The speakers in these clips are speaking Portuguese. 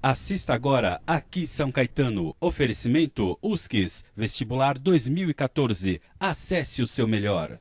Assista agora Aqui São Caetano. Oferecimento USCIS, Vestibular 2014. Acesse o seu melhor.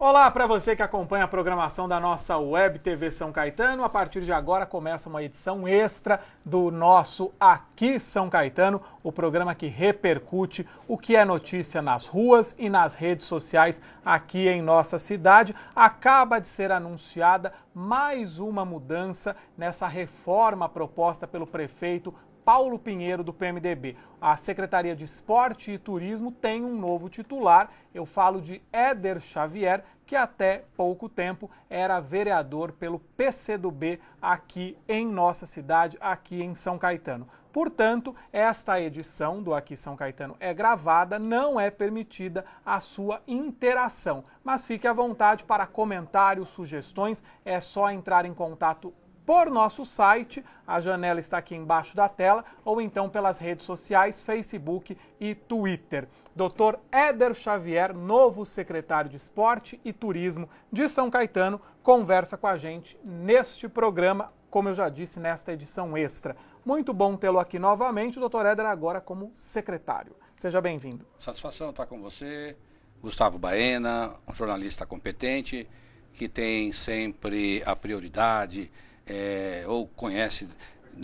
Olá para você que acompanha a programação da nossa Web TV São Caetano. A partir de agora começa uma edição extra do nosso Aqui São Caetano, o programa que repercute o que é notícia nas ruas e nas redes sociais aqui em nossa cidade. Acaba de ser anunciada mais uma mudança nessa reforma proposta pelo prefeito Paulo Pinheiro, do PMDB. A Secretaria de Esporte e Turismo tem um novo titular. Eu falo de Éder Xavier, que até pouco tempo era vereador pelo PCdoB aqui em nossa cidade, aqui em São Caetano. Portanto, esta edição do Aqui São Caetano é gravada, não é permitida a sua interação. Mas fique à vontade para comentários, sugestões, é só entrar em contato por nosso site, a janela está aqui embaixo da tela, ou então pelas redes sociais, Facebook e Twitter. Dr. Éder Xavier, novo secretário de Esporte e Turismo de São Caetano, conversa com a gente neste programa, como eu já disse, nesta edição extra. Muito bom tê-lo aqui novamente, Dr. Éder, agora como secretário. Seja bem-vindo. Satisfação estar com você, Gustavo Baena, um jornalista competente, que tem sempre a prioridade, ou conhece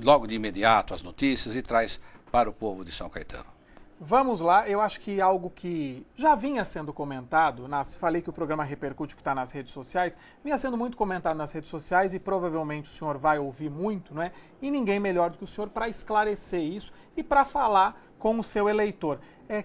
logo de imediato as notícias e traz para o povo de São Caetano. Vamos lá, eu acho que algo que já vinha sendo comentado, falei que o programa repercute o que está nas redes sociais, vinha sendo muito comentado nas redes sociais e provavelmente o senhor vai ouvir muito, não é? E ninguém melhor do que o senhor para esclarecer isso e para falar com o seu eleitor.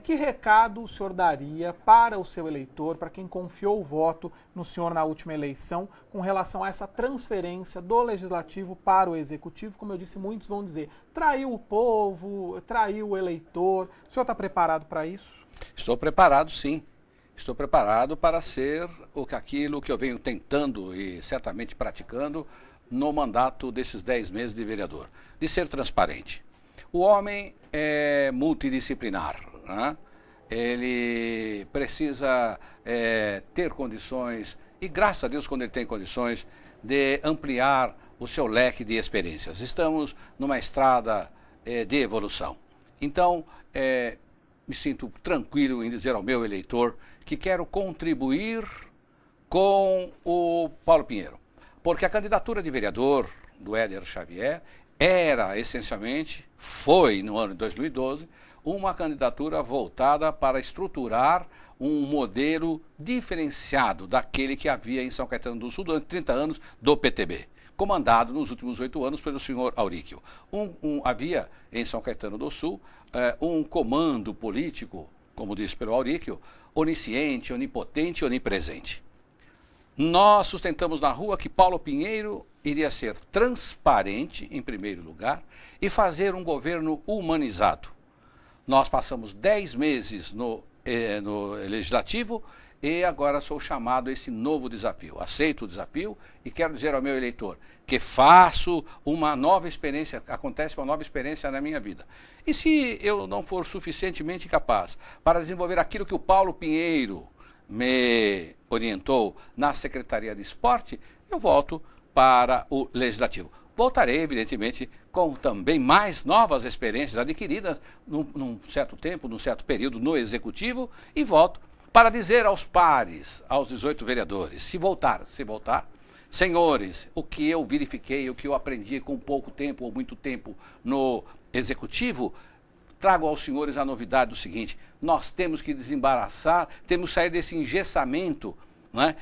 Que recado o senhor daria para o seu eleitor, para quem confiou o voto no senhor na última eleição, com relação a essa transferência do Legislativo para o Executivo? Como eu disse, muitos vão dizer, traiu o povo, traiu o eleitor. O senhor está preparado para isso? Estou preparado, sim. Estou preparado para ser aquilo que eu venho tentando e certamente praticando no mandato desses 10 meses de vereador, de ser transparente. O homem é multidisciplinar, né? Ele precisa ter condições, e graças a Deus quando ele tem condições, de ampliar o seu leque de experiências. Estamos numa estrada de evolução. Então, me sinto tranquilo em dizer ao meu eleitor que quero contribuir com o Paulo Pinheiro, porque a candidatura de vereador do Éder Xavier era essencialmente, foi no ano de 2012, uma candidatura voltada para estruturar um modelo diferenciado daquele que havia em São Caetano do Sul durante 30 anos do PTB, comandado nos últimos 8 anos pelo senhor Auríquio. Havia em São Caetano do Sul um comando político, como disse pelo Auríquio, onisciente, onipotente e onipresente. Nós sustentamos na rua que Paulo Pinheiro iria ser transparente, em primeiro lugar, e fazer um governo humanizado. Nós passamos 10 meses no Legislativo e agora sou chamado a esse novo desafio. Aceito o desafio e quero dizer ao meu eleitor que faço uma nova experiência, acontece uma nova experiência na minha vida. E se eu não for suficientemente capaz para desenvolver aquilo que o Paulo Pinheiro me orientou na Secretaria de Esporte, eu volto para o Legislativo. Voltarei, evidentemente, com também mais novas experiências adquiridas num certo tempo, num certo período no Executivo, e volto para dizer aos pares, aos 18 vereadores, se voltar, senhores, o que eu verifiquei, o que eu aprendi com pouco tempo ou muito tempo no Executivo, trago aos senhores a novidade do seguinte: nós temos que desembaraçar, temos que sair desse engessamento, né,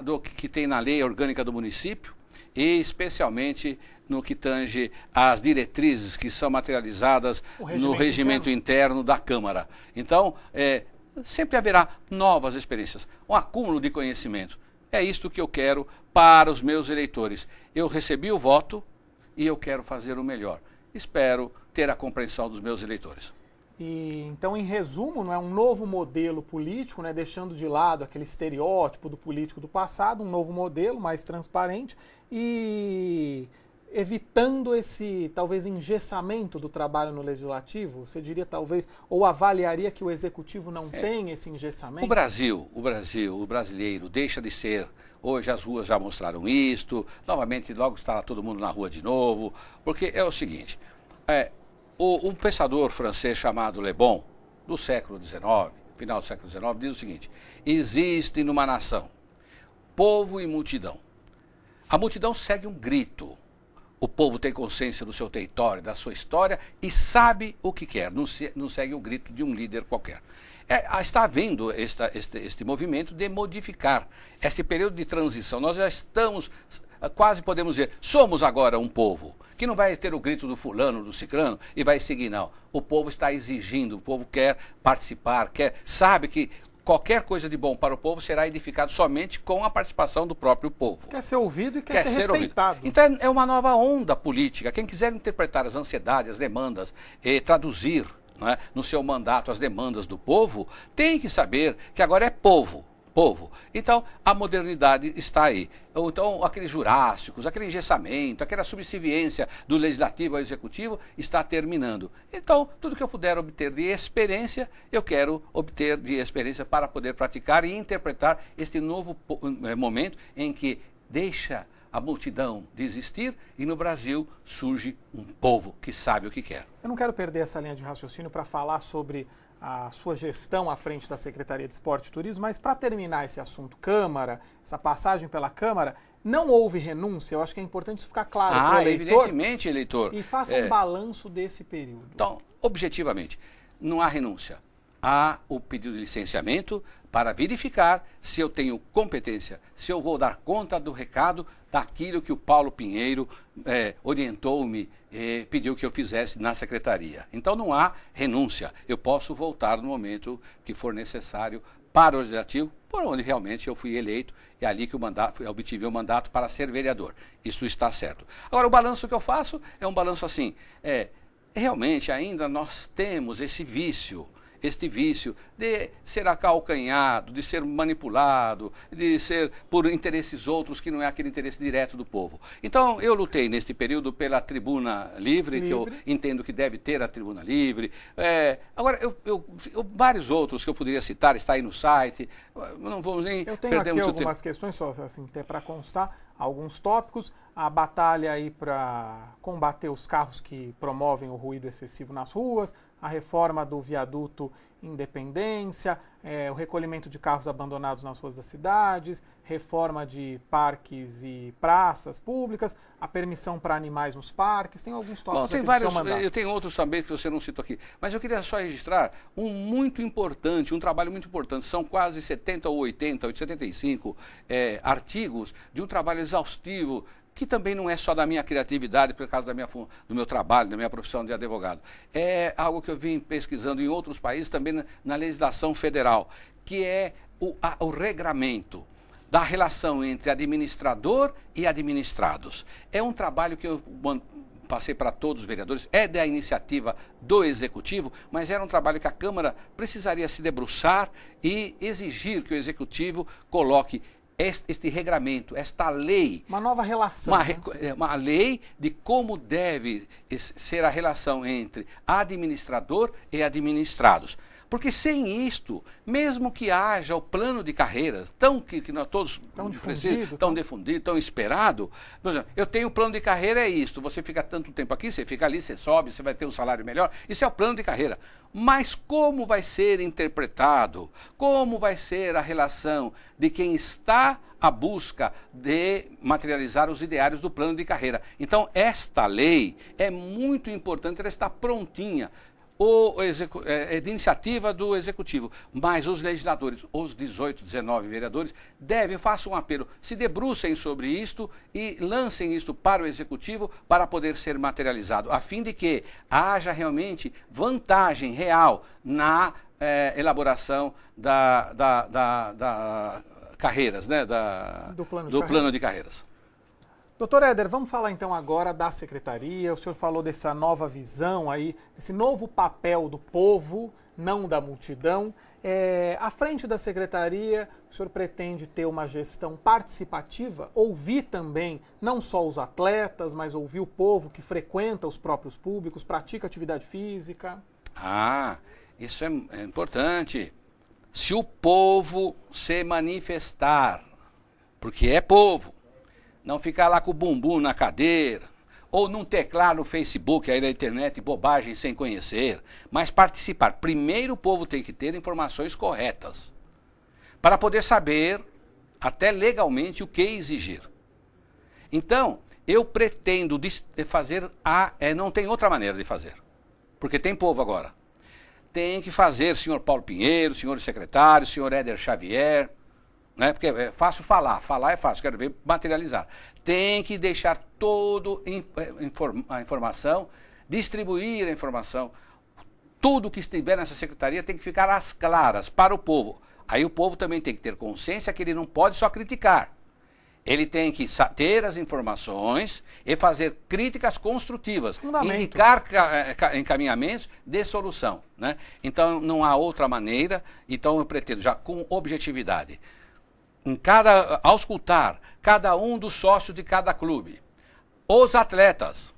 do que tem na lei orgânica do município, e especialmente no que tange às diretrizes que são materializadas no regimento interno da Câmara. Então, sempre haverá novas experiências, um acúmulo de conhecimento. É isto que eu quero para os meus eleitores. Eu recebi o voto e eu quero fazer o melhor. Espero ter a compreensão dos meus eleitores. E, então, em resumo, não é um novo modelo político, né, deixando de lado aquele estereótipo do político do passado, um novo modelo mais transparente. E evitando esse, talvez, engessamento do trabalho no Legislativo? Você diria, talvez, ou avaliaria que o Executivo não tem esse engessamento? O brasileiro deixa de ser. Hoje as ruas já mostraram isto, novamente logo estará todo mundo na rua de novo, porque é o seguinte, um pensador francês chamado Le Bon, do século XIX, final do século XIX, diz o seguinte: existe numa nação povo e multidão. A multidão segue um grito. O povo tem consciência do seu território, da sua história e sabe o que quer, não segue o grito de um líder qualquer. Está havendo este movimento de modificar esse período de transição. Nós já estamos, quase podemos dizer, somos agora um povo, que não vai ter o grito do fulano, do ciclano e vai seguir, não. O povo está exigindo, o povo quer participar, sabe que qualquer coisa de bom para o povo será edificado somente com a participação do próprio povo. Quer ser ouvido e quer ser respeitado. Ouvido. Então é uma nova onda política. Quem quiser interpretar as ansiedades, as demandas, traduzir, não é, no seu mandato as demandas do povo, tem que saber que agora é povo. Então, a modernidade está aí. Então, aqueles jurássicos, aquele engessamento, aquela subserviência do legislativo ao executivo está terminando. Então, tudo que eu puder obter de experiência, eu quero obter de experiência para poder praticar e interpretar este novo momento em que deixa a multidão de existir e no Brasil surge um povo que sabe o que quer. Eu não quero perder essa linha de raciocínio para falar sobre a sua gestão à frente da Secretaria de Esporte e Turismo, mas para terminar esse assunto Câmara, essa passagem pela Câmara, não houve renúncia. Eu acho que é importante isso ficar claro para o eleitor. Evidentemente, eleitor. E faça um balanço desse período. Então, objetivamente, não há renúncia. Há o pedido de licenciamento para verificar se eu tenho competência, se eu vou dar conta do recado daquilo que o Paulo Pinheiro orientou-me, pediu que eu fizesse na secretaria. Então não há renúncia. Eu posso voltar no momento que for necessário para o legislativo, por onde realmente eu fui eleito, e ali que eu obtive o mandato para ser vereador. Isso está certo. Agora, o balanço que eu faço é um balanço assim, realmente ainda nós temos este vício de ser acalcanhado, de ser manipulado, de ser por interesses outros que não é aquele interesse direto do povo. Então, eu lutei neste período pela tribuna livre, que eu entendo que deve ter a tribuna livre. Agora, vários outros que eu poderia citar, está aí no site, não vamos nem perder muito tempo. Eu tenho aqui algumas questões, só assim, para constar, alguns tópicos. A batalha aí para combater os carros que promovem o ruído excessivo nas ruas, a reforma do viaduto Independência, o recolhimento de carros abandonados nas ruas das cidades, reforma de parques e praças públicas, a permissão para animais nos parques, tem alguns tópicos. Bom, tem vários, eu tenho outros também que você não citou aqui, mas eu queria só registrar um trabalho muito importante, são quase 70 ou 80, 75 artigos de um trabalho exaustivo, que também não é só da minha criatividade, por causa do meu trabalho, da minha profissão de advogado. É algo que eu vim pesquisando em outros países, também na legislação federal, que é o regramento da relação entre administrador e administrados. É um trabalho que eu passei para todos os vereadores, é da iniciativa do Executivo, mas era um trabalho que a Câmara precisaria se debruçar e exigir que o Executivo coloque este regramento, esta lei. Uma nova relação. Uma lei de como deve ser a relação entre administrador e administrados. Porque sem isto, mesmo que haja o plano de carreiras, que nós todos tão difundido, tão esperado, por exemplo, eu tenho o plano de carreira, é isto, você fica tanto tempo aqui, você fica ali, você sobe, você vai ter um salário melhor, isso é o plano de carreira. Mas como vai ser interpretado, como vai ser a relação de quem está à busca de materializar os ideários do plano de carreira? Então, esta lei é muito importante, ela está prontinha. É de iniciativa do Executivo, mas os legisladores, os 18, 19 vereadores, façam um apelo, se debrucem sobre isto e lancem isto para o Executivo para poder ser materializado, a fim de que haja realmente vantagem real na elaboração da carreiras, né? Do plano de carreiras. Doutor Éder, vamos falar então agora da secretaria. O senhor falou dessa nova visão aí, desse novo papel do povo, não da multidão. À frente da secretaria, o senhor pretende ter uma gestão participativa, ouvir também não só os atletas, mas ouvir o povo que frequenta os próprios públicos, pratica atividade física? Isso é importante. Se o povo se manifestar, porque é povo, não ficar lá com o bumbum na cadeira, ou não teclar no Facebook, aí na internet, bobagem sem conhecer, mas participar. Primeiro o povo tem que ter informações corretas, para poder saber, até legalmente, o que exigir. Então, eu pretendo fazer, não tem outra maneira de fazer, porque tem povo agora. Tem que fazer, senhor Paulo Pinheiro, senhores secretários, senhor Éder Xavier, né? Porque é fácil falar é fácil, quero ver materializar. Tem que deixar toda a informação, distribuir a informação, tudo que estiver nessa secretaria tem que ficar às claras para o povo. Aí o povo também tem que ter consciência que ele não pode só criticar. Ele tem que ter as informações e fazer críticas construtivas, indicar encaminhamentos de solução, né? Então não há outra maneira, então eu pretendo já com objetividade, auscultar cada um dos sócios de cada clube, os atletas,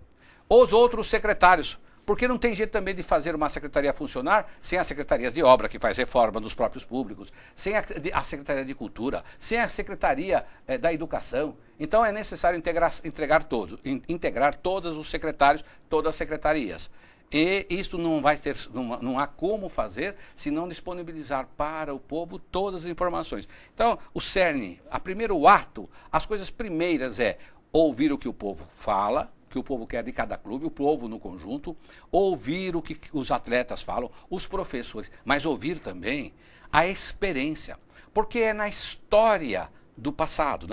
os outros secretários, porque não tem jeito também de fazer uma secretaria funcionar sem as secretarias de obra, que faz reforma dos próprios públicos, sem a Secretaria de Cultura, sem a Secretaria da Educação. Então é necessário integrar todos os secretários, todas as secretarias. E isto não há como fazer se não disponibilizar para o povo todas as informações. Então, o cerne, o primeiro ato, as coisas primeiras é ouvir o que o povo fala, o que o povo quer de cada clube, o povo no conjunto, ouvir o que os atletas falam, os professores, mas ouvir também a experiência, porque é na história do passado,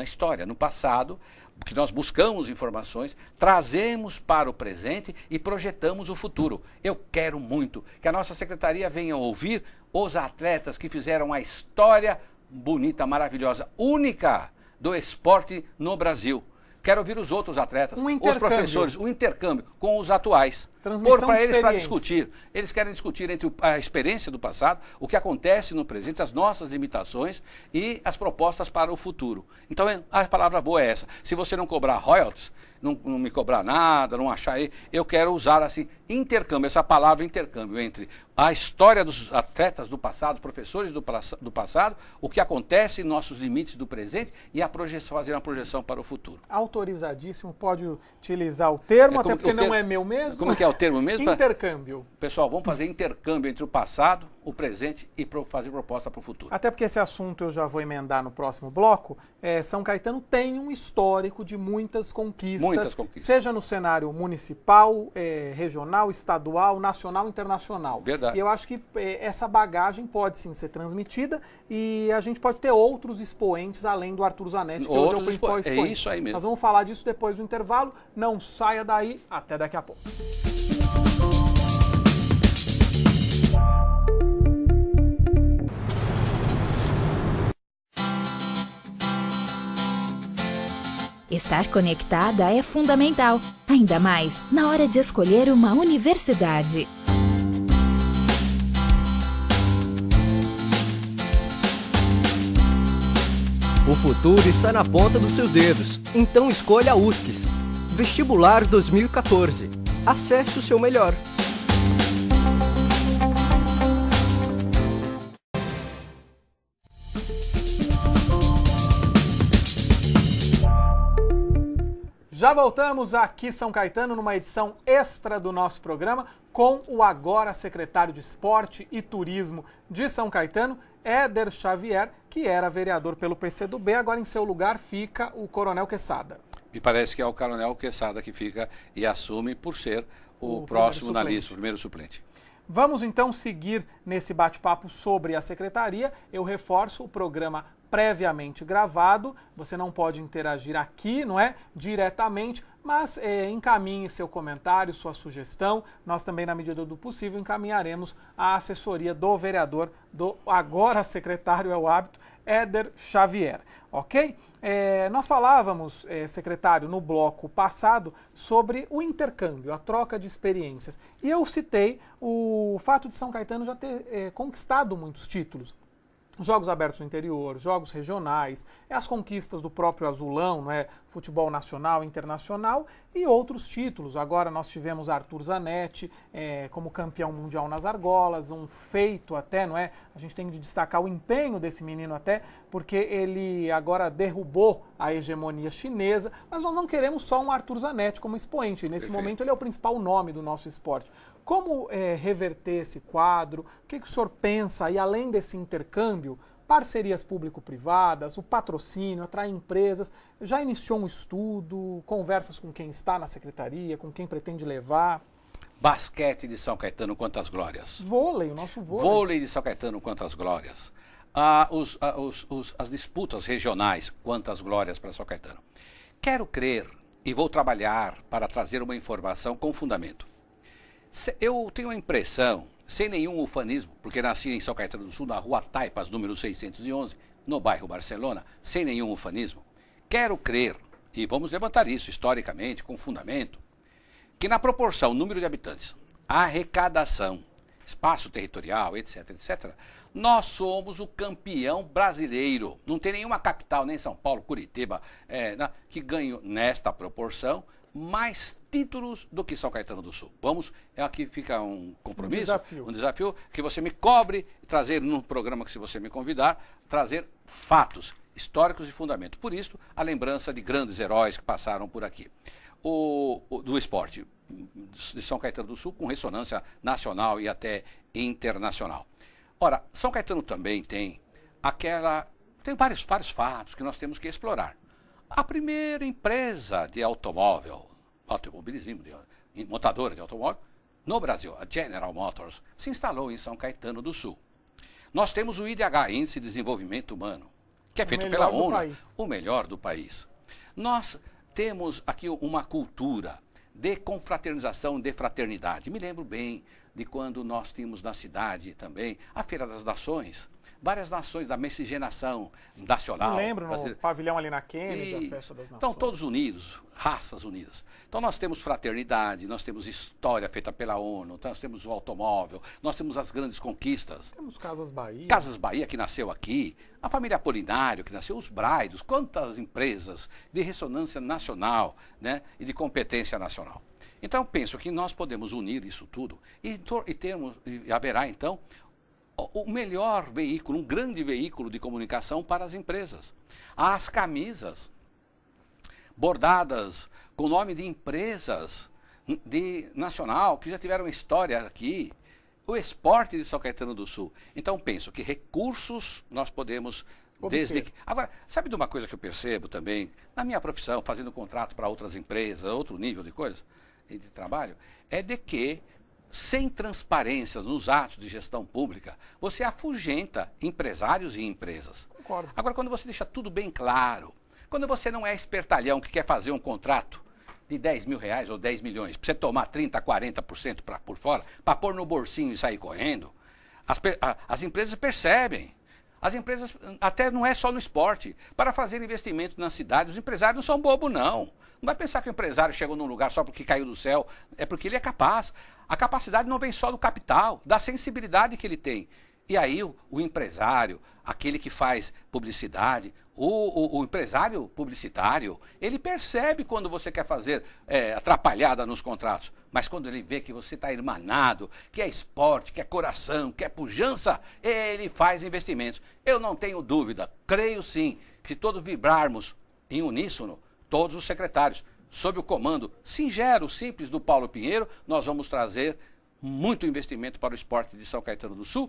no passado, que nós buscamos informações, trazemos para o presente e projetamos o futuro. Eu quero muito que a nossa secretaria venha ouvir os atletas que fizeram a história bonita, maravilhosa, única do esporte no Brasil. Quero ouvir os outros atletas, os professores, o intercâmbio com os atuais. Pôr para eles para discutir. Eles querem discutir entre a experiência do passado, o que acontece no presente, as nossas limitações e as propostas para o futuro. Então, a palavra boa é essa. Se você não cobrar royalties, não me cobrar nada, não achar aí, eu quero usar assim, intercâmbio, essa palavra intercâmbio entre a história dos atletas do passado, professores do passado, o que acontece em nossos limites do presente e fazer uma projeção para o futuro. Autorizadíssimo, pode utilizar o termo, até porque não é meu mesmo. Como é que é o termo mesmo? Intercâmbio. Pessoal, vamos fazer intercâmbio entre o passado, o presente e fazer proposta para o futuro. Até porque esse assunto eu já vou emendar no próximo bloco. São Caetano tem um histórico de muitas conquistas. Seja no cenário municipal, regional, estadual, nacional, internacional. Verdade. E eu acho que essa bagagem pode sim ser transmitida e a gente pode ter outros expoentes além do Arthur Zanetti, que hoje é o principal expoente. É isso aí mesmo. Nós vamos falar disso depois do intervalo. Não saia daí, até daqui a pouco. Estar conectada é fundamental, ainda mais na hora de escolher uma universidade. O futuro está na ponta dos seus dedos, então escolha a USCS. Vestibular 2014. Acesse o seu melhor. Já voltamos aqui São Caetano numa edição extra do nosso programa com o agora secretário de Esporte e Turismo de São Caetano, Éder Xavier, que era vereador pelo PCdoB, agora em seu lugar fica o Coronel Quesada. Me parece que é o Coronel Quesada que fica e assume por ser o próximo na lista, o primeiro suplente. Vamos então seguir nesse bate-papo sobre a secretaria. Eu reforço o programa previamente gravado, você não pode interagir aqui, não é? Diretamente, Mas encaminhe seu comentário, sua sugestão. Nós também, na medida do possível, encaminharemos à assessoria do vereador, do agora secretário, é o hábito, Éder Xavier, ok? Nós falávamos, secretário, no bloco passado, sobre o intercâmbio, a troca de experiências. E eu citei o fato de São Caetano já ter conquistado muitos títulos. Jogos abertos no interior, jogos regionais, as conquistas do próprio Azulão, não é? Futebol nacional, internacional e outros títulos. Agora nós tivemos Arthur Zanetti como campeão mundial nas argolas, um feito até, não é? A gente tem de destacar o empenho desse menino até, porque ele agora derrubou a hegemonia chinesa, mas nós não queremos só um Arthur Zanetti como expoente. Nesse momento ele é o principal nome do nosso esporte. Como reverter esse quadro? O que o senhor pensa? E além desse intercâmbio, parcerias público-privadas, o patrocínio, atrair empresas. Já iniciou um estudo, conversas com quem está na secretaria, com quem pretende levar? Basquete de São Caetano, quantas glórias. Vôlei, o nosso vôlei. Vôlei de São Caetano, quantas glórias. As disputas regionais, quantas glórias para São Caetano. Quero crer e vou trabalhar para trazer uma informação com fundamento. Eu tenho a impressão, sem nenhum ufanismo, porque nasci em São Caetano do Sul, na rua Taipas, número 611, no bairro Barcelona, sem nenhum ufanismo, quero crer, e vamos levantar isso historicamente, com fundamento, que na proporção número de habitantes, arrecadação, espaço territorial, etc., etc., nós somos o campeão brasileiro. Não tem nenhuma capital, nem São Paulo, Curitiba, que ganhe nesta proporção mais títulos do que São Caetano do Sul. Aqui fica um compromisso, um desafio que você me cobre, trazer no programa que se você me convidar, trazer fatos históricos de fundamento. Por isso, a lembrança de grandes heróis que passaram por aqui. Do esporte de São Caetano do Sul, com ressonância nacional e até internacional. Ora, São Caetano também tem vários fatos que nós temos que explorar. A primeira empresa de automobilismo, montadora de automóvel, no Brasil, a General Motors, se instalou em São Caetano do Sul. Nós temos o IDH, Índice de Desenvolvimento Humano, que é feito pela ONU, o melhor do país. Nós temos aqui uma cultura de confraternização, de fraternidade. Me lembro bem de quando nós tínhamos na cidade também a Feira das Nações, várias nações da miscigenação nacional. Eu lembro, no pavilhão ali na Kennedy, a Festa das Nações. Estão todos unidos, raças unidas. Então nós temos fraternidade, nós temos história feita pela ONU, nós temos o automóvel, nós temos as grandes conquistas. Temos Casas Bahia. Casas Bahia, que nasceu aqui, a família Apolinário, que nasceu, os Braidos, quantas empresas de ressonância nacional, né, e de competência nacional. Então eu penso que nós podemos unir isso tudo e haverá então o melhor veículo, um grande veículo de comunicação para as empresas. As camisas bordadas com o nome de empresas nacional que já tiveram história aqui, o esporte de São Caetano do Sul. Então penso que recursos nós podemos Agora, sabe de uma coisa que eu percebo também, na minha profissão, fazendo contrato para outras empresas, outro nível de coisa, de trabalho, é de que sem transparência nos atos de gestão pública, você afugenta empresários e empresas. Concordo. Agora, quando você deixa tudo bem claro, quando você não é espertalhão que quer fazer um contrato de 10 mil reais ou 10 milhões, para você tomar 30%, 40% por fora, para pôr no bolsinho e sair correndo, as empresas percebem. As empresas, até não é só no esporte, para fazer investimento na cidade, os empresários não são bobos, não. Não vai pensar que o empresário chegou num lugar só porque caiu do céu, é porque ele é capaz. A capacidade não vem só do capital, da sensibilidade que ele tem. E aí o empresário, aquele que faz publicidade, o empresário publicitário, ele percebe quando você quer fazer atrapalhada nos contratos. Mas quando ele vê que você está irmanado, que é esporte, que é coração, que é pujança, ele faz investimentos. Eu não tenho dúvida, creio sim, que se todos vibrarmos em uníssono, todos os secretários, sob o comando singelo, simples do Paulo Pinheiro, nós vamos trazer muito investimento para o esporte de São Caetano do Sul.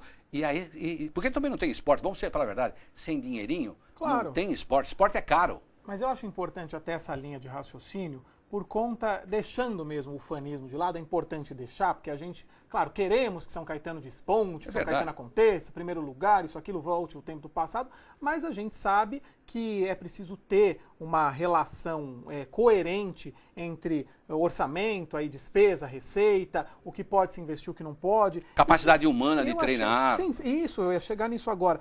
Porque também não tem esporte, vamos falar a verdade, sem dinheirinho, claro, não tem esporte. Esporte é caro. Mas eu acho importante até essa linha de raciocínio, por conta, deixando mesmo o ufanismo de lado, é importante deixar, porque a gente, claro, queremos que São Caetano desponte, que São Caetano aconteça, primeiro lugar, isso, aquilo, volte o tempo do passado, mas a gente sabe que é preciso ter uma relação coerente entre orçamento, aí, despesa, receita, o que pode se investir, o que não pode. Capacidade humana de treinar. Sim, isso, eu ia chegar nisso agora.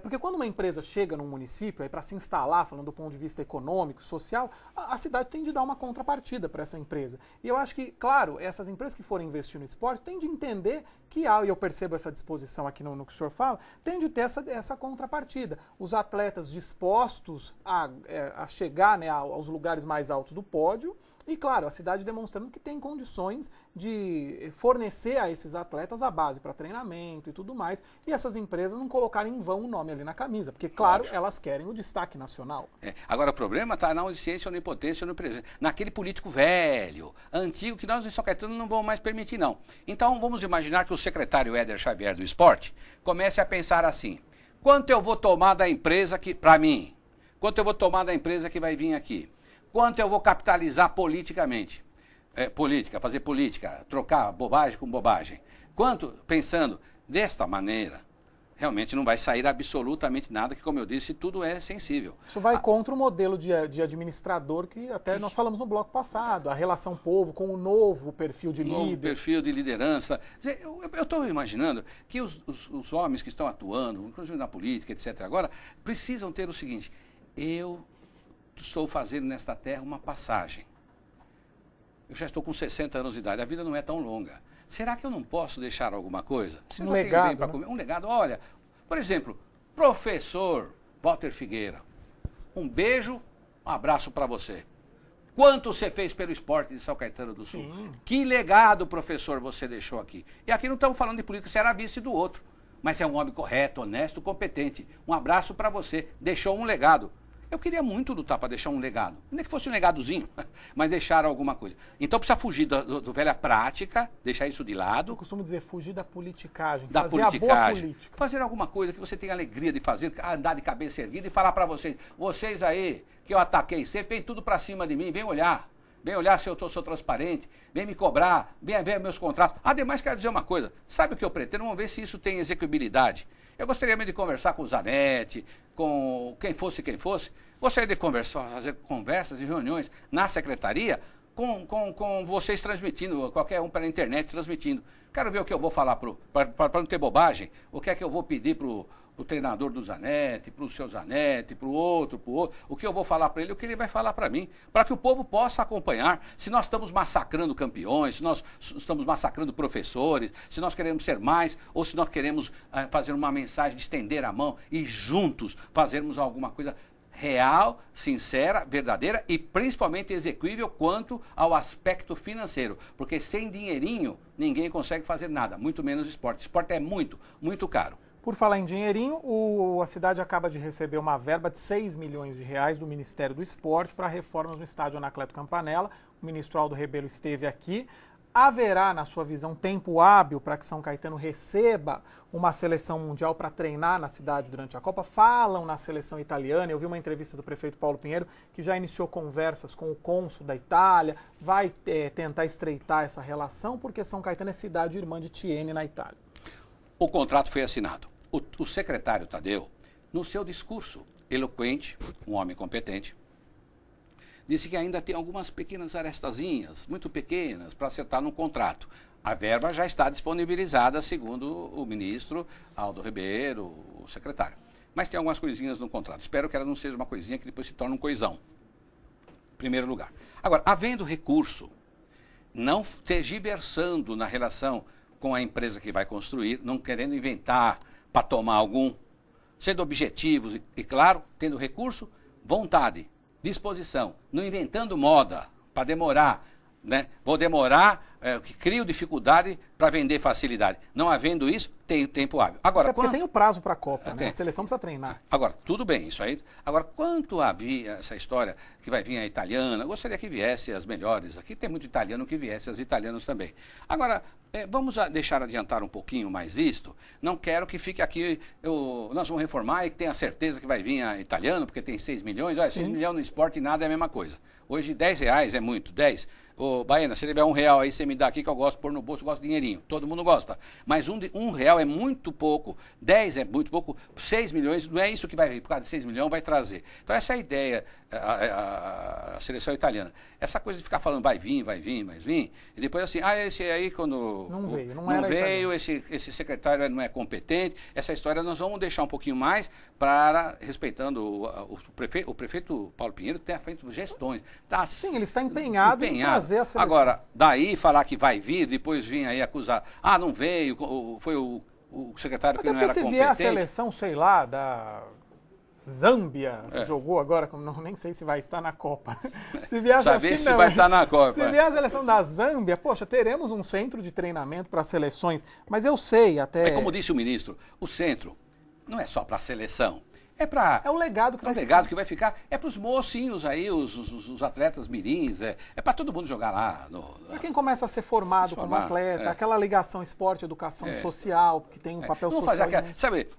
Porque quando uma empresa chega num município, para se instalar, falando do ponto de vista econômico, social, a cidade tem de dar uma contrapartida para essa empresa. E eu acho que, claro, essas empresas que forem investir no esporte têm de entender que há, e eu percebo essa disposição aqui no que o senhor fala, tem de ter essa contrapartida. Os atletas dispostos a chegar, né, aos lugares mais altos do pódio, e, claro, a cidade demonstrando que tem condições de fornecer a esses atletas a base para treinamento e tudo mais, e essas empresas não colocarem em vão o nome ali na camisa, porque, claro, elas querem o destaque nacional. Agora, o problema está na onisciência, onipotência, onipresença, naquele político velho, antigo, que nós em São Caetano não vamos mais permitir, não. Então, vamos imaginar que o secretário Éder Xavier do Esporte comece a pensar assim: quanto eu vou tomar da empresa que, para mim, quanto eu vou tomar da empresa que vai vir aqui? Quanto eu vou capitalizar politicamente? Fazer política, trocar bobagem com bobagem. Quanto, pensando desta maneira, realmente não vai sair absolutamente nada, que, como eu disse, tudo é sensível. Isso vai contra o modelo de administrador que até nós falamos no bloco passado, a relação povo com o novo perfil de líder. Novo perfil de liderança. Eu estou imaginando que os homens que estão atuando, inclusive na política, etc., agora, precisam ter o seguinte: eu estou fazendo nesta terra uma passagem. Eu já estou com 60 anos de idade, a vida não é tão longa. Será que eu não posso deixar alguma coisa? Um legado, né? Um legado, olha, por exemplo, professor Walter Figueira, um beijo, um abraço para você. Quanto você fez pelo esporte de São Caetano do Sul? Sim. Que legado, professor, você deixou aqui? E aqui não estamos falando de política, você era vice do outro, mas é um homem correto, honesto, competente. Um abraço para você, deixou um legado. Eu queria muito lutar para deixar um legado, nem que fosse um legadozinho, mas deixar alguma coisa. Então precisa fugir do velha prática, deixar isso de lado. Eu costumo dizer, fugir da politicagem, da fazer politicagem, a boa política. Fazer alguma coisa que você tenha alegria de fazer, andar de cabeça erguida e falar para vocês aí, que eu ataquei sempre, vem tudo para cima de mim, vem olhar se eu sou transparente, vem me cobrar, vem ver meus contratos. Ademais, quero dizer uma coisa, sabe o que eu pretendo? Vamos ver se isso tem execuibilidade. Eu gostaria mesmo de conversar com o Zanetti, com quem fosse, gostaria de fazer conversas e reuniões na secretaria com vocês transmitindo, qualquer um pela internet transmitindo. Quero ver o que eu vou falar, para não ter bobagem, o que é que eu vou pedir para o treinador do Zanetti, para o seu Zanetti, para o outro, o que eu vou falar para ele, o que ele vai falar para mim, para que o povo possa acompanhar. Se nós estamos massacrando campeões, se nós estamos massacrando professores, se nós queremos ser mais, ou se nós queremos fazer uma mensagem de estender a mão e juntos fazermos alguma coisa real, sincera, verdadeira e principalmente execuível quanto ao aspecto financeiro. Porque sem dinheirinho ninguém consegue fazer nada, muito menos esporte. Esporte é muito, muito caro. Por falar em dinheirinho, a cidade acaba de receber uma verba de 6 milhões de reais do Ministério do Esporte para reformas no estádio Anacleto Campanella. O ministro Aldo Rebelo esteve aqui. Haverá, na sua visão, tempo hábil para que São Caetano receba uma seleção mundial para treinar na cidade durante a Copa? Falam na seleção italiana. Eu vi uma entrevista do prefeito Paulo Pinheiro, que já iniciou conversas com o cônsul da Itália, vai tentar estreitar essa relação, porque São Caetano é cidade irmã de Thiene, na Itália. O contrato foi assinado. O secretário Tadeu, no seu discurso eloquente, um homem competente, disse que ainda tem algumas pequenas arestazinhas, muito pequenas, para acertar no contrato. A verba já está disponibilizada, segundo o ministro Aldo Rebelo, o secretário. Mas tem algumas coisinhas no contrato. Espero que ela não seja uma coisinha que depois se torne um coisão. Em primeiro lugar. Agora, havendo recurso, não tergiversando na relação com a empresa que vai construir, não querendo inventar para tomar algum, sendo objetivos e, claro, tendo recurso, vontade, disposição, não inventando moda para demorar, né? Vou demorar, que crio dificuldade para vender facilidade. Não havendo isso, tem tempo hábil. Agora, até porque tem o prazo para a Copa, né? Tem. A seleção precisa treinar. Agora, tudo bem, isso aí. Agora, quanto havia essa história que vai vir a italiana, eu gostaria que viesse as melhores. Aqui tem muito italiano, que viesse as italianas também. Agora, vamos deixar adiantar um pouquinho mais isto. Não quero que fique aqui, nós vamos reformar e que tenha certeza que vai vir a italiano, porque tem 6 milhões. Olha, 6 milhões no esporte e nada é a mesma coisa. Hoje, R$10 é muito, 10. Ô, Baena, se tiver R$1 aí, você me dá aqui que eu gosto de pôr no bolso, eu gosto de dinheirinho. Todo mundo gosta. Mas R$1 é muito pouco, 10 é muito pouco, 6 milhões, não é isso que vai, por causa de 6 milhões, vai trazer. Então essa é a ideia, a seleção italiana. Essa coisa de ficar falando vai vir, e depois assim, esse aí quando não veio, esse secretário não é competente, essa história nós vamos deixar um pouquinho mais para, respeitando o prefeito Paulo Pinheiro, ter feito gestões. Sim, ele está empenhado em trazer a seleção. Agora, daí falar que vai vir, depois vir aí acusar, não veio, foi o secretário que não era competente. Se vier a seleção, sei lá, da Zâmbia, jogou agora, nem sei se vai estar na Copa. Se vier vai estar na Copa. Se vier a seleção da Zâmbia, poxa, teremos um centro de treinamento para seleções, mas eu sei até... Como disse o ministro, o centro não é só para a seleção. É o legado que vai ficar. É para os mocinhos aí, os atletas mirins, é para todo mundo jogar lá. Para quem começa a ser formado como atleta, aquela ligação esporte, educação social, que tem um papel social.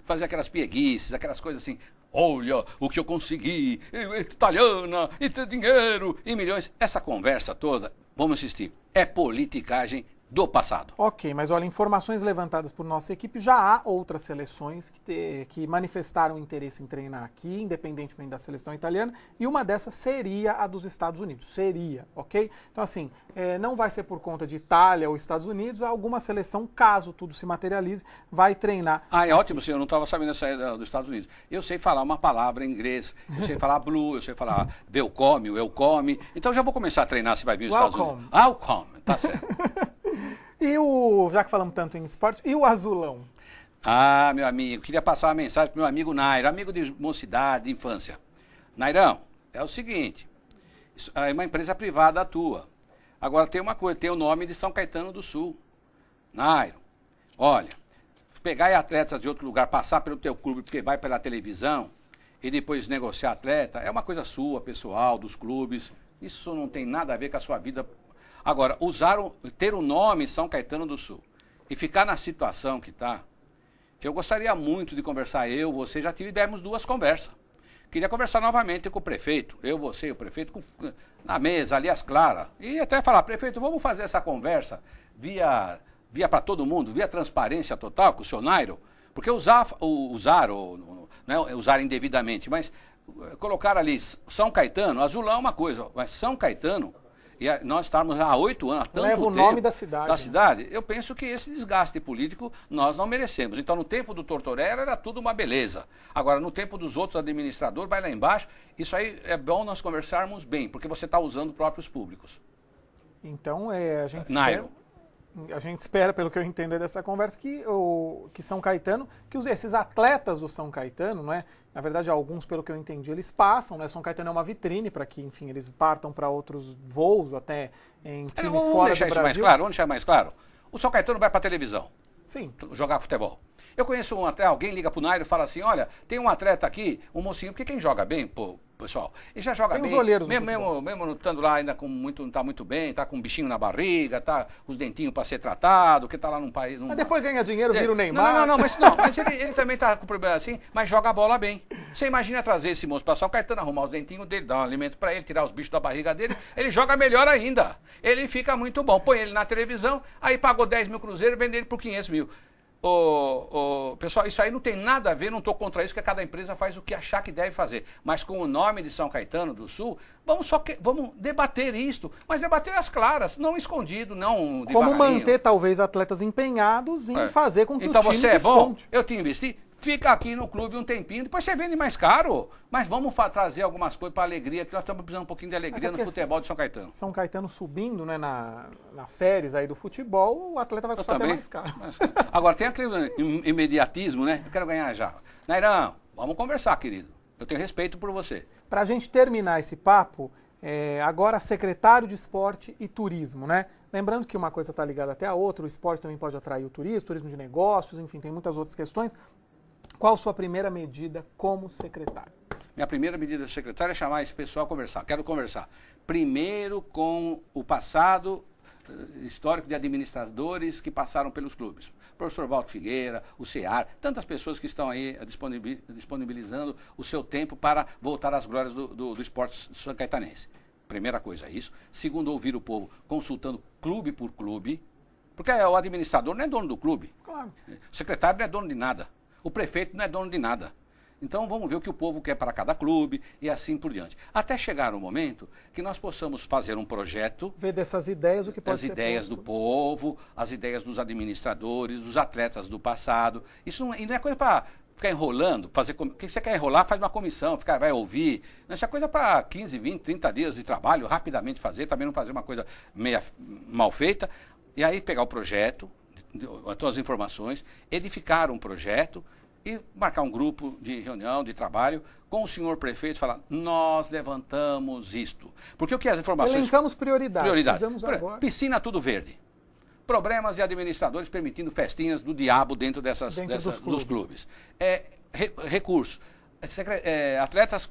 Fazer aquelas pieguices, aquelas coisas assim, olha o que eu consegui, italiana, e ter dinheiro, e milhões. Essa conversa toda, vamos assistir, é politicagem do passado. Ok, mas olha, informações levantadas por nossa equipe, já há outras seleções que manifestaram interesse em treinar aqui, independentemente da seleção italiana, e uma dessas seria a dos Estados Unidos, ok? Então assim, não vai ser por conta de Itália ou Estados Unidos, alguma seleção, caso tudo se materialize, vai treinar. É ótimo, senhor, eu não estava sabendo essa dos Estados Unidos. Eu sei falar uma palavra em inglês, eu sei falar blue, eu sei falar welcome, então já vou começar a treinar se vai vir os Estados Unidos. Welcome, tá certo. E já que falamos tanto em esporte, e o azulão? Meu amigo, queria passar uma mensagem para meu amigo Nairo, amigo de mocidade, de infância. Nairão, é o seguinte, é uma empresa privada atua. Agora tem uma coisa, tem o nome de São Caetano do Sul. Nairo, olha, pegar atletas de outro lugar, passar pelo teu clube, porque vai pela televisão, e depois negociar atleta, é uma coisa sua, pessoal, dos clubes. Isso não tem nada a ver com a sua vida. Agora, ter o nome São Caetano do Sul e ficar na situação que está, eu gostaria muito de conversar, você, já tivemos 2 conversas. Queria conversar novamente com o prefeito, você e o prefeito, na mesa, ali às claras, e até falar, prefeito, vamos fazer essa conversa via para todo mundo, via transparência total com o senhor Nairo, porque usar indevidamente, mas colocar ali São Caetano, azulão é uma coisa, mas São Caetano... E nós estamos há 8 anos, há tanto tempo... Leva o nome da cidade. Eu penso que esse desgaste político nós não merecemos. Então, no tempo do Tortorella era tudo uma beleza. Agora, no tempo dos outros administradores, vai lá embaixo. Isso aí é bom nós conversarmos bem, porque você está usando próprios públicos. Então, a gente espera, pelo que eu entendo dessa conversa, que São Caetano, que esses atletas do São Caetano, não é? Na verdade, alguns, pelo que eu entendi, eles passam, né? São Caetano é uma vitrine para que, enfim, eles partam para outros voos, até em times fora do Brasil. Vamos deixar mais claro. O São Caetano vai para a televisão. Sim. Jogar futebol. Eu conheço alguém liga pro Nairo e fala assim, olha, tem um atleta aqui, um mocinho, porque quem joga bem, pessoal, ele já joga bem. Tem os olheiros mesmo estando lá ainda não tá muito bem, tá com um bichinho na barriga, tá os dentinhos para ser tratado, que tá lá num país... Mas depois ganha dinheiro, vira o Neymar. Mas ele também tá com problema assim, mas joga a bola bem. Você imagina trazer esse moço para São Caetano, arrumar os dentinhos dele, dar um alimento para ele, tirar os bichos da barriga dele, ele joga melhor ainda. Ele fica muito bom. Põe ele na televisão, aí pagou 10 mil cruzeiros, vende ele por 500 mil. Pessoal, isso aí não tem nada a ver, não estou contra isso, que cada empresa faz o que achar que deve fazer. Mas com o nome de São Caetano do Sul, vamos debater isto, mas debater às claras, não escondido, não devagarinho. Como manter, talvez, atletas empenhados em fazer com que então, o time você é bom, desponte. eu te investi, fica aqui no clube um tempinho, depois você vende mais caro. Mas vamos trazer algumas coisas para alegria, que nós estamos precisando um pouquinho de alegria no futebol de São Caetano. São Caetano subindo, né, nas séries aí do futebol, o atleta vai custar até mais caro. Agora, tem aquele imediatismo, né? Eu quero ganhar já. Nairão, vamos conversar, querido. Eu tenho respeito por você. Para a gente terminar esse papo, agora secretário de Esporte e Turismo, né? Lembrando que uma coisa está ligada até a outra, o esporte também pode atrair o turismo de negócios, enfim, tem muitas outras questões. Qual a sua primeira medida como secretário? Minha primeira medida de secretário é chamar esse pessoal a conversar. Quero conversar primeiro com o passado histórico de administradores que passaram pelos clubes. O professor Walter Figueira, o CEAR, tantas pessoas que estão aí disponibilizando o seu tempo para voltar às glórias do esporte são-caetanense. Primeira coisa é isso. Segundo, ouvir o povo consultando clube por clube, porque o administrador não é dono do clube. Claro. O secretário não é dono de nada. O prefeito não é dono de nada. Então vamos ver o que o povo quer para cada clube e assim por diante. Até chegar o momento que nós possamos fazer um projeto. Ver dessas ideias o que pode as ser ideias posto. do povo, as ideias dos administradores, dos atletas do passado. Isso não é coisa para ficar enrolando, fazer. O que você quer enrolar, faz uma comissão, vai ouvir. Isso é coisa para 15, 20, 30 dias de trabalho, rapidamente fazer, também não fazer uma coisa meia mal feita. E aí pegar o projeto, todas as informações, edificar um projeto e marcar um grupo de reunião, de trabalho, com o senhor prefeito e falar, nós levantamos isto. Porque o que as informações... Elencamos prioridades. Fizemos agora. Piscina tudo verde. Problemas de administradores permitindo festinhas do diabo dentro dos clubes. Recursos. Atletas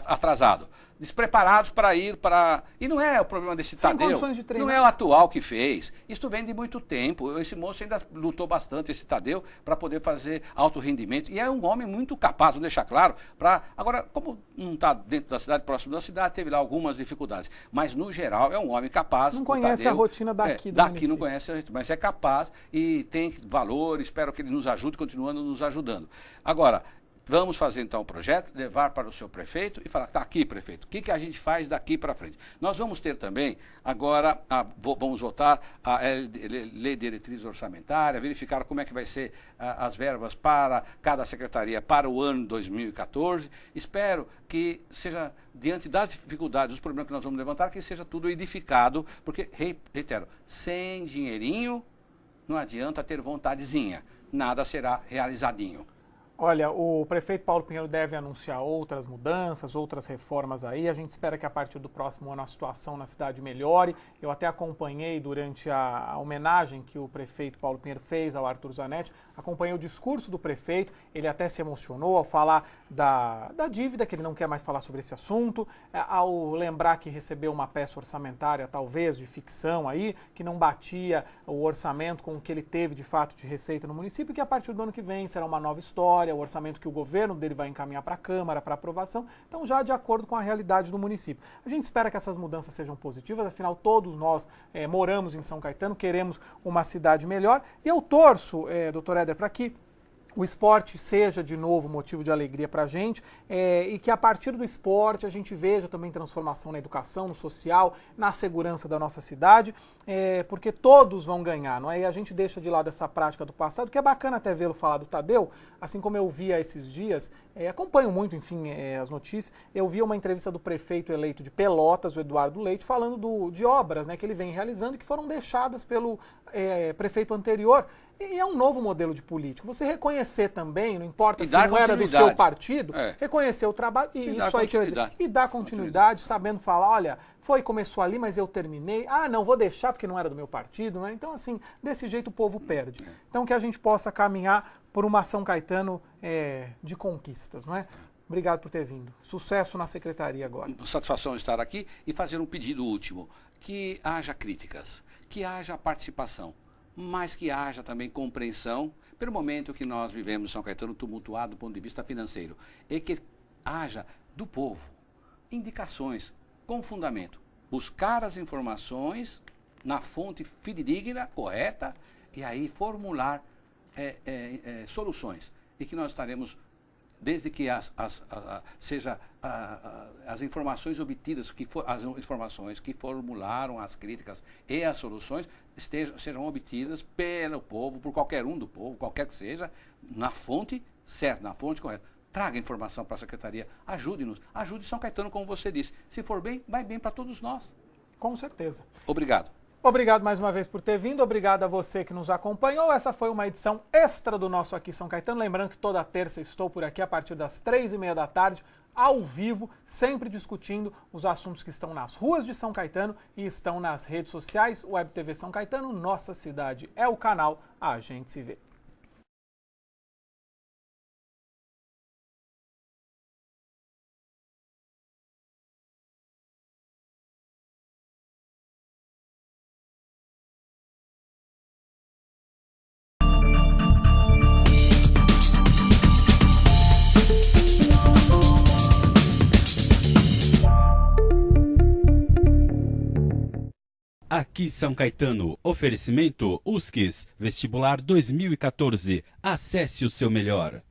atrasados, despreparados para ir para... E não é o problema desse Sem Tadeu, condições de treinar. não é o atual que fez. Isso vem de muito tempo. Esse moço ainda lutou bastante, esse Tadeu, para poder fazer alto rendimento. E é um homem muito capaz, vou deixar claro. Agora, como não está dentro da cidade, próximo da cidade, teve lá algumas dificuldades. Mas, no geral, é um homem capaz. Não conhece Tadeu, a rotina daqui do Daqui município. não conhece a rotina, mas é capaz e tem valor. Espero que ele nos ajude, continuando nos ajudando. Agora... Vamos fazer então o projeto, levar para o seu prefeito e falar, está aqui, prefeito, o que a gente faz daqui para frente? Nós vamos ter também, agora, vamos votar a lei de diretriz orçamentária, verificar como é que vai ser as verbas para cada secretaria para o ano 2014. Espero que seja, diante das dificuldades, dos problemas que nós vamos levantar, que seja tudo edificado, porque, reitero, sem dinheirinho não adianta ter vontadezinha, nada será realizadinho. Olha, o prefeito Paulo Pinheiro deve anunciar outras mudanças, outras reformas aí. A gente espera que a partir do próximo ano a situação na cidade melhore. Eu até acompanhei durante a homenagem que o prefeito Paulo Pinheiro fez ao Arthur Zanetti, acompanhei o discurso do prefeito, ele até se emocionou ao falar da dívida, que ele não quer mais falar sobre esse assunto, ao lembrar que recebeu uma peça orçamentária, talvez, de ficção aí, que não batia o orçamento com o que ele teve de fato de receita no município, que a partir do ano que vem será uma nova história, o orçamento que o governo dele vai encaminhar para a Câmara, para aprovação, então já de acordo com a realidade do município. A gente espera que essas mudanças sejam positivas, afinal todos nós moramos em São Caetano, queremos uma cidade melhor, e eu torço, doutor Éder, para que o esporte seja de novo motivo de alegria para a gente e que a partir do esporte a gente veja também transformação na educação, no social, na segurança da nossa cidade, porque todos vão ganhar, não é? E a gente deixa de lado essa prática do passado, que é bacana até vê-lo falar do Tadeu, assim como eu via esses dias, acompanho muito, enfim, as notícias, eu vi uma entrevista do prefeito eleito de Pelotas, o Eduardo Leite, falando de obras, né, que ele vem realizando e que foram deixadas pelo prefeito anterior. E é um novo modelo de político. Você reconhecer também, não importa se não era do seu partido, reconhecer o trabalho, e isso aí que eu ia dizer, e dar continuidade, sabendo falar, olha, começou ali, mas eu terminei, não, vou deixar porque não era do meu partido, né? Então, assim, desse jeito o povo perde. Então, que a gente possa caminhar por uma São Caetano de conquistas, não é? Obrigado por ter vindo. Sucesso na secretaria agora. Satisfação estar aqui e fazer um pedido último, que haja críticas, que haja participação, mas que haja também compreensão pelo momento que nós vivemos em São Caetano, tumultuado do ponto de vista financeiro, e que haja do povo indicações com fundamento, buscar as informações na fonte fidedigna, correta, e aí formular soluções, e que nós estaremos, desde que as informações obtidas, as informações que formularam as críticas e as soluções sejam obtidas pelo povo, por qualquer um do povo, qualquer que seja, na fonte certa, na fonte correta. Traga informação para a secretaria, ajude-nos, ajude São Caetano, como você disse. Se for bem, vai bem para todos nós. Com certeza. Obrigado. Obrigado mais uma vez por ter vindo, obrigado a você que nos acompanhou. Essa foi uma edição extra do nosso Aqui São Caetano. Lembrando que toda terça estou por aqui a partir das 3h30 da tarde, ao vivo, sempre discutindo os assuntos que estão nas ruas de São Caetano e estão nas redes sociais. Web TV São Caetano, nossa cidade é o canal, a gente se vê. Aqui São Caetano, oferecimento USCS, vestibular 2014. Acesse o seu melhor.